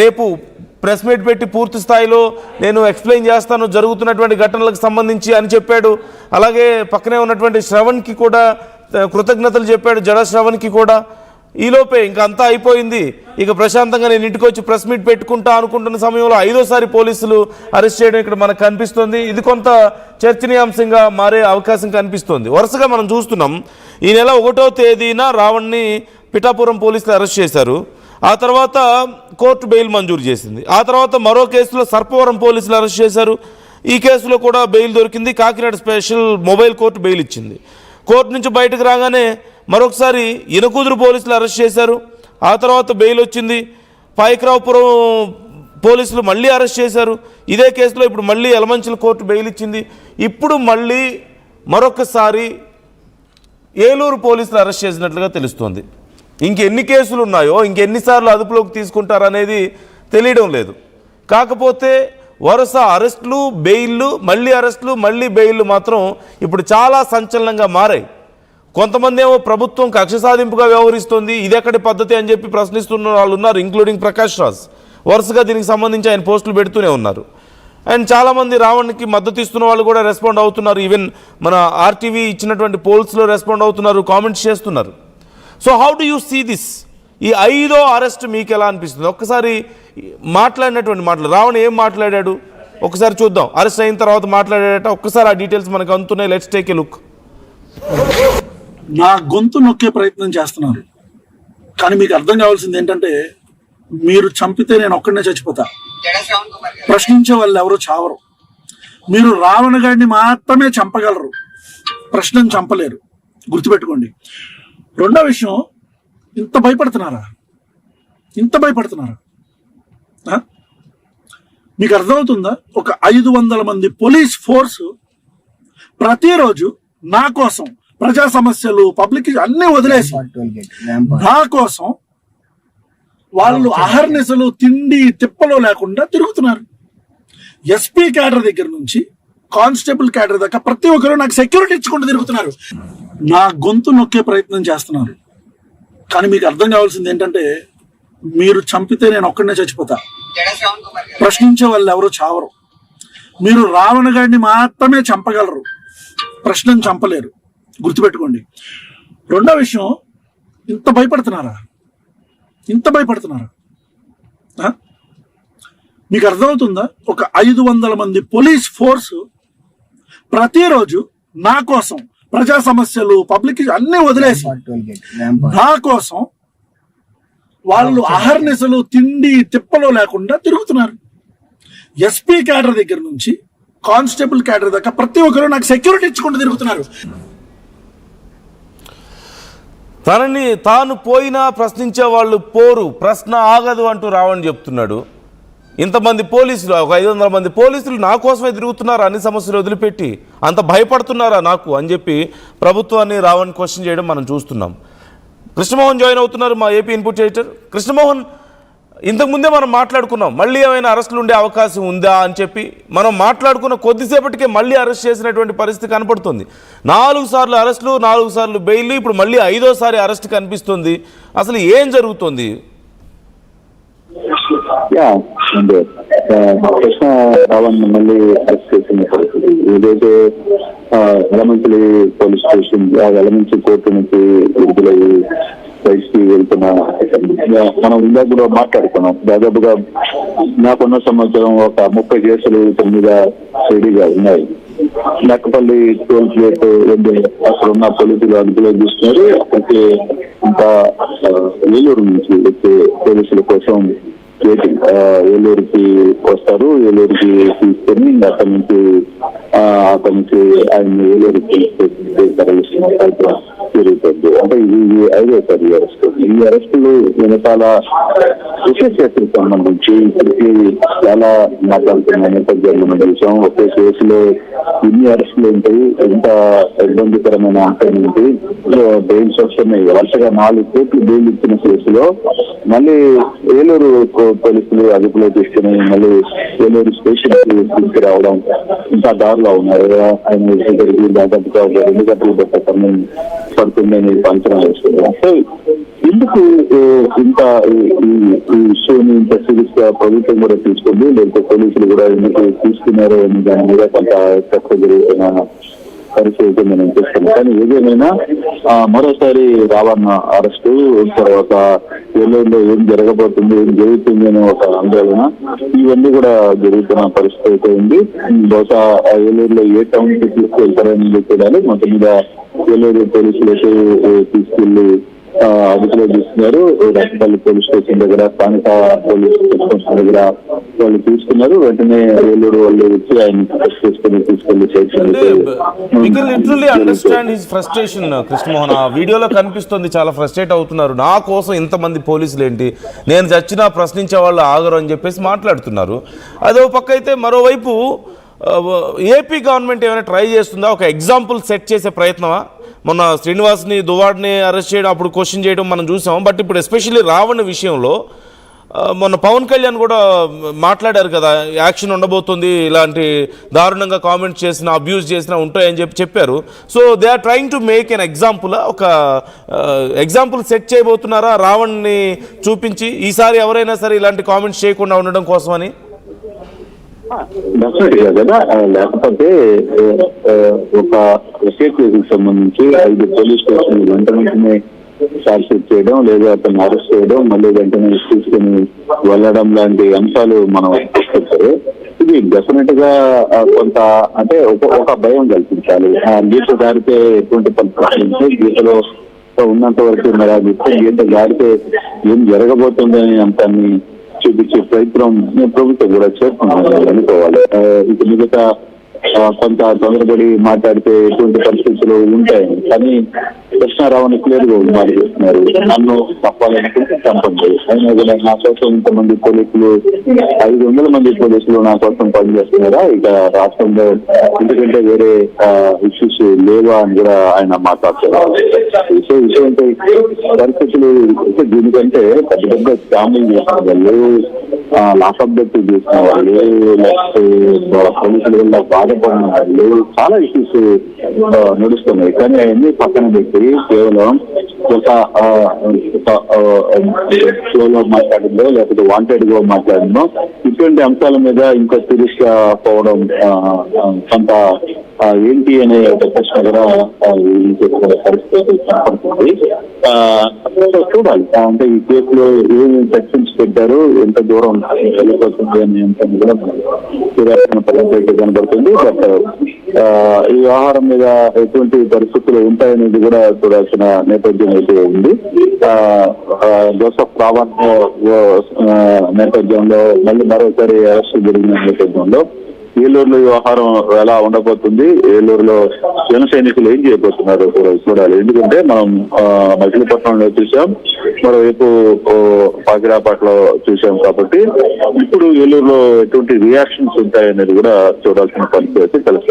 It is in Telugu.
రేపు ప్రెస్ మీట్ పెట్టి పూర్తి స్థాయిలో నేను ఎక్స్ప్లెయిన్ చేస్తాను జరుగుతున్నటువంటి ఘటనలకు సంబంధించి అని చెప్పాడు. అలాగే పక్కనే ఉన్నటువంటి శ్రవణ్కి కూడా కృతజ్ఞతలు చెప్పాడు, జడ శ్రవణ్కి కూడా. ఈలోపే ఇంకా అంతా అయిపోయింది, ఇక ప్రశాంతంగా నేను ఇంటికి వచ్చి ప్రెస్ మీట్ పెట్టుకుంటా అనుకుంటున్న సమయంలో 5వ పోలీసులు అరెస్ట్ చేయడం ఇక్కడ మనకు కనిపిస్తుంది. ఇది కొంత చర్చనీయాంశంగా మారే అవకాశం కనిపిస్తోంది. వరుసగా మనం చూస్తున్నాం, ఈ నెల 1వ తేదీన రావణ్ని పిఠాపురం పోలీసులు అరెస్ట్ చేశారు. ఆ తర్వాత కోర్టు బెయిల్ మంజూరు చేసింది. ఆ తర్వాత మరో కేసులో సర్పవరం పోలీసులు అరెస్ట్ చేశారు. ఈ కేసులో కూడా బెయిల్ దొరికింది. Kakinada special mobile court bail ఇచ్చింది. కోర్టు నుంచి బయటకు రాగానే మరొకసారి ఇనకుదురు పోలీసులు అరెస్ట్ చేశారు. ఆ తర్వాత బెయిల్ వచ్చింది. పాయకరావుపురం పోలీసులు మళ్ళీ అరెస్ట్ చేశారు. ఇదే కేసులో ఇప్పుడు మళ్ళీ యలమంచిల కోర్టు బెయిల్ ఇచ్చింది. ఇప్పుడు మళ్ళీ మరొకసారి ఏలూరు పోలీసులు అరెస్ట్ చేసినట్లుగా తెలుస్తోంది. ఇంకెన్ని కేసులు ఉన్నాయో, ఇంకెన్నిసార్లు అదుపులోకి తీసుకుంటారనేది తెలియడం లేదు. కాకపోతే వరుస అరెస్టులు, బెయిళ్ళు, మళ్ళీ అరెస్టులు, మళ్ళీ బెయిళ్ళు మాత్రం ఇప్పుడు చాలా సంచలనంగా మారాయి. కొంతమంది ఏమో ప్రభుత్వం కక్ష సాధింపుగా వ్యవహరిస్తుంది, ఇదెక్కడి పద్ధతి అని చెప్పి ప్రశ్నిస్తున్న వాళ్ళు ఉన్నారు, ఇంక్లూడింగ్ ప్రకాష్ రాజ్. వరుసగా దీనికి సంబంధించి ఆయన పోస్టులు పెడుతూనే ఉన్నారు. అండ్ చాలామంది రావణ్కి మద్దతు ఇస్తున్న వాళ్ళు కూడా రెస్పాండ్ అవుతున్నారు. ఈవెన్ మన ఆర్టీవీ ఇచ్చినటువంటి పోల్స్లో రెస్పాండ్ అవుతున్నారు, కామెంట్స్ చేస్తున్నారు. So how do you see this? ఈ 5వ అరెస్ట్ మీకు ఎలా అనిపిస్తుంది? ఒక్కసారి మాట్లాడినటువంటి మాటలు, రావణ్ ఏం మాట్లాడాడు ఒకసారి చూద్దాం. అరెస్ట్ అయిన తర్వాత మాట్లాడాడట, ఒక్కసారి ఆ డీటెయిల్స్ మనకు అందుతున్నాయి. Let's take a look. నా గొంతు నొక్కే ప్రయత్నం చేస్తున్నారు, కానీ మీకు అర్థం కావాల్సింది ఏంటంటే, మీరు చంపితే నేను ఒక్కడనే చచ్చిపోతా. ప్రశ్నించే వాళ్ళు ఎవరు చావరు. మీరు రావణ గాడిని మాత్రమే చంపగలరు, ప్రశ్నను చంపలేరు, గుర్తుపెట్టుకోండి. రెండో విషయం, ఇంత భయపడుతున్నారా? మీకు అర్థమవుతుందా? ఒక 500 మంది పోలీస్ ఫోర్స్ ప్రతిరోజు నా కోసం ప్రజా సమస్యలు, పబ్లిక్ అన్ని వదిలేసి నా కోసం వాళ్ళు అహర్నిశలు తిండి తిప్పలో లేకుండా తిరుగుతున్నారు. ఎస్పీ క్యాడర్ దగ్గర నుంచి కానిస్టేబుల్ క్యాడర్ దాకా ప్రతి ఒక్కరు నాకు సెక్యూరిటీ ఇచ్చుకుంటూ తిరుగుతున్నారు. నా గొంతు నొక్కే ప్రయత్నం చేస్తున్నారు, కానీ మీకు అర్థం కావాల్సింది ఏంటంటే, మీరు చంపితే నేను ఒక్కడనే చచ్చిపోతా. ప్రశ్నించే వాళ్ళు ఎవరు చావరు. మీరు రావణ గాడిని మాత్రమే చంపగలరు, ప్రశ్నను చంపలేరు, గుర్తుపెట్టుకోండి. రెండో విషయం, ఇంత భయపడుతున్నారా? మీకు అర్థమవుతుందా? ఒక 500 మంది పోలీస్ ఫోర్స్ ప్రతిరోజు నా కోసం ప్రజా సమస్యలు, పబ్లిక్ అన్ని వదిలేసి నా కోసం వాళ్ళు అహర్నిశలు తిండి తిప్పలో లేకుండా తిరుగుతున్నారు. ఎస్పీ క్యాడర్ దగ్గర నుంచి కానిస్టేబుల్ క్యాడర్ దాకా ప్రతి ఒక్కరు నాకు సెక్యూరిటీ ఇచ్చుకుంటూ తిరుగుతున్నారు. తనని తాను పోయినా ప్రశ్నించే వాళ్ళు పోరు, ప్రశ్న ఆగదు అంటూ రావణ్ చెప్తున్నాడు. ఇంతమంది పోలీసులు, ఒక 500 మంది పోలీసులు నా కోసమే తిరుగుతున్నారు, అన్ని సమస్యలు వదిలిపెట్టి అంత భయపడుతున్నారా నాకు అని చెప్పి ప్రభుత్వాన్ని రావణ్ క్వశ్చన్ చేయడం మనం చూస్తున్నాం. కృష్ణమోహన్ జాయిన్ అవుతున్నారు, మా ఏపీ ఇన్పుట్ ఎడిటర్. కృష్ణమోహన్, ఇంతకుముందే మనం మాట్లాడుకున్నాం మళ్ళీ ఏమైనా అరెస్టులు ఉండే అవకాశం ఉందా అని చెప్పి. మనం మాట్లాడుకున్న కొద్దిసేపటికే మళ్ళీ అరెస్ట్ చేసినటువంటి పరిస్థితి కనపడుతుంది. 4 సార్లు అరెస్టులు, 4 సార్లు బెయిల్, ఇప్పుడు మళ్ళీ 5వసారి అరెస్ట్ కనిపిస్తుంది. అసలు ఏం జరుగుతుంది? కృష్ణ రావణ్ మళ్ళీ అరెస్ట్ చేసిన పరిస్థితి. ఏదైతే Yalamanchili police station, Yalamanchi court నుంచి విడుదలయ్యి బయటికి వెళ్తున్న మనం ఇందాక కూడా మాట్లాడుకున్నాం. దాదాపుగా నాకున్న సంవత్సరం ఒక 30 కేసులు ఇతని మీద రెడీగా ఉన్నాయి. నక్కపల్లి టోల్ గేట్ అక్కడ ఉన్న పోలీసులు అదుపులో చూస్తున్నారు. అయితే ఇంకా ఏలూరు నుంచి వచ్చే పోలీసుల కోసం వెయిటింగ్. ఏలూరుకి వస్తారు, ఏలూరుకి తీసుకొని అక్కడి నుంచి ఆయన ఏలూరుకి జరుగుతుంది. అంటే ఇది 5వసారి అరెస్ట్. ఈ అరెస్టులు వెనకాల విశేషకు సంబంధించి ఇప్పటికీ చాలా మాట్లాడుతున్న నేపథ్యాలు మనం చూసాం. ఒకే కేసులో ఇన్ని అరెస్టులు ఉంటాయి, ఎంత ఇబ్బందికరమైన అంశం ఏంటి. బెయిల్స్ వస్తున్నాయి. వరుసగా 4 కోట్లు బెయిల్ ఇచ్చిన కేసులో మళ్ళీ ఏలూరు పోలీసులు అదుపులో తీసుకుని మళ్ళీ ఏలూరు స్టేషన్ కి తీసుకురావడం ఇంకా దారిలో ఉన్నారు. ఆయన దగ్గరికి దాదాపుగా 2 గంటలు పడుతుందని అంచనా వేస్తున్నారు. సో ఎందుకు ఇంత ఈ ఇష్యూని ఇంత సీరియస్ గా ప్రభుత్వం కూడా తీసుకుంది, లేకపోతే పోలీసులు కూడా ఎందుకు తీసుకున్నారు అనే దాని మీద కొంత చర్చ జరుగుతున్న పరిస్థితి మనం చూస్తాం. కానీ ఏదేమైనా మరోసారి రావణ అరెస్టు తర్వాత ఏలూరులో ఏం జరగబోతుంది, ఏం జరుగుతుంది అనే ఒక ఆందోళన ఇవన్నీ కూడా జరుగుతున్న పరిస్థితి అయితే ఉంది. బహుశా ఏలూరులో ఏ టౌన్ కి తీసుకెళ్తారని చూడాలి. మొత్తం మీద ఏలూరు పోలీసులకు తీసుకెళ్లి అదుపులో తీసుకున్నారు. రత్నపల్లి పోలీస్ స్టేషన్ దగ్గర, స్థానిక పోలీస్ స్టేషన్ దగ్గర వాళ్ళు తీసుకున్నారు. వెంటనే ఏలూరు వాళ్ళు వచ్చి ఆయన తీసుకెళ్లి literally understand his frustration. Krishnamohan, ఆ వీడియోలో కనిపిస్తుంది చాలా ఫ్రస్ట్రేట్ అవుతున్నారు. నా కోసం ఇంతమంది పోలీసులు ఏంటి, నేను చచ్చినా ప్రశ్నించే వాళ్ళు ఆగరు అని చెప్పేసి మాట్లాడుతున్నారు. అదో పక్క అయితే మరోవైపు ఏపీ గవర్నమెంట్ ఏమైనా ట్రై చేస్తుందా, ఒక ఎగ్జాంపుల్ సెట్ చేసే ప్రయత్నమా? మొన్న శ్రీనివాస్ని దువాడ్ని అరెస్ట్ చేయడం, అప్పుడు క్వశ్చన్ చేయడం మనం చూసాం. బట్ ఇప్పుడు ఎస్పెషల్లీ రావణ విషయంలో మొన్న పవన్ కళ్యాణ్ కూడా మాట్లాడారు కదా, యాక్షన్ ఉండబోతుంది, ఇలాంటి దారుణంగా కామెంట్స్ చేసినా అబ్యూజ్ చేసినా ఉంటాయని చెప్పారు. So they are trying to make an example, ఒక ఎగ్జాంపుల్ సెట్ చేయబోతున్నారా రావణ్ని చూపించి, ఈసారి ఎవరైనా సరే ఇలాంటి కామెంట్స్ చేయకుండా ఉండడం కోసమని? డెఫినెట్గా కదా. లేకపోతే ఒక ఒకే కేసుకు సంబంధించి 5 పోలీస్ స్టేషన్లు వెంటనే ఛార్జ్ షీట్ చేయడం, లేదా అతను అరెస్ట్ చేయడం, మళ్ళీ వెంటనే తీసుకుని వెళ్ళడం లాంటి అంశాలు మనం చూస్తారు. ఇది డెఫినెట్ గా కొంత అంటే ఒక భయం కల్పించాలి. గీత దారితే ఎటువంటి పరిస్థితి, గీతలో ఉన్నంత వరకు మెరాగిస్తే గీత దారితే ఏం జరగబోతుంది అనే అంశాన్ని చూపించే ప్రయత్నం ప్రభుత్వం కూడా చేస్తున్నారు అనుకోవాలి. ఇక మిగతా కొంత తొందరపడి మాట్లాడితే ఎటువంటి పరిస్థితులు ఉంటాయి. కానీ కృష్ణారావుని క్లియర్ గా మాట్లాడుతున్నారు, నన్ను తప్పాలనుకుంటే చంపండి. అయినా కూడా నా కోసం ఇంతమంది పోలీసులు, 500 మంది పోలీసులు నా కోసం పనిచేస్తున్నారా ఇక రాష్ట్రంలో, ఎందుకంటే వేరే ఇష్యూస్ లేవా అని కూడా ఆయన మాట్లాడుతున్నారు. ఇటువంటి పరిస్థితులు దీనికంటే పెద్ద పెద్ద స్కామింగ్ చేసిన వాళ్ళు, లాకప్ డెత్ చేసిన వాళ్ళు, లేకపోతే పోలీసుల వల్ల బాధపడిన వాళ్ళు, చాలా ఇష్యూస్ నడుస్తున్నాయి. కానీ అవన్నీ పక్కన పెట్టి కేవలం ఒక షోలో మాట్లాడిందో లేకపోతే వాంటెడ్ గా మాట్లాడిందో ఇటువంటి అంశాల మీద ఇంకా సీరియస్ గా పోవడం కొంత ఏంటి అనే ఒక ప్రశ్న కూడా పరిస్థితి కనపడుతుంది. చూడాలి అంటే ఈ కేసులో ఏమి సెక్షన్స్ పెట్టారు, ఎంత దూరం వెళ్ళిపోతుంది అనే అంశం కూడా పరిస్థితి కనబడుతుంది. బట్ ఈ వ్యవహారం మీద ఎటువంటి పరిస్థితులు ఉంటాయనేది కూడా చూడాల్సిన నేపథ్యం అయితే ఉంది. జోసెఫ్ రావణ్ నేపథ్యంలో మళ్ళీ మరోసారి అరెస్ట్ జరిగిన నేపథ్యంలో ఏలూరులో వ్యవహారం ఎలా ఉండబోతుంది, ఏలూరులో జన సైనికులు ఏం చేయబోతున్నారు చూడాలి. ఎందుకంటే మనం మచిలీపట్నంలో చూసాం, మరోవైపు పాకిరాపట్లో చూసాం. కాబట్టి ఇప్పుడు ఏలూరులో ఎటువంటి రియాక్షన్స్ ఉంటాయనేది కూడా చూడాల్సిన పరిస్థితి కలెక్టర్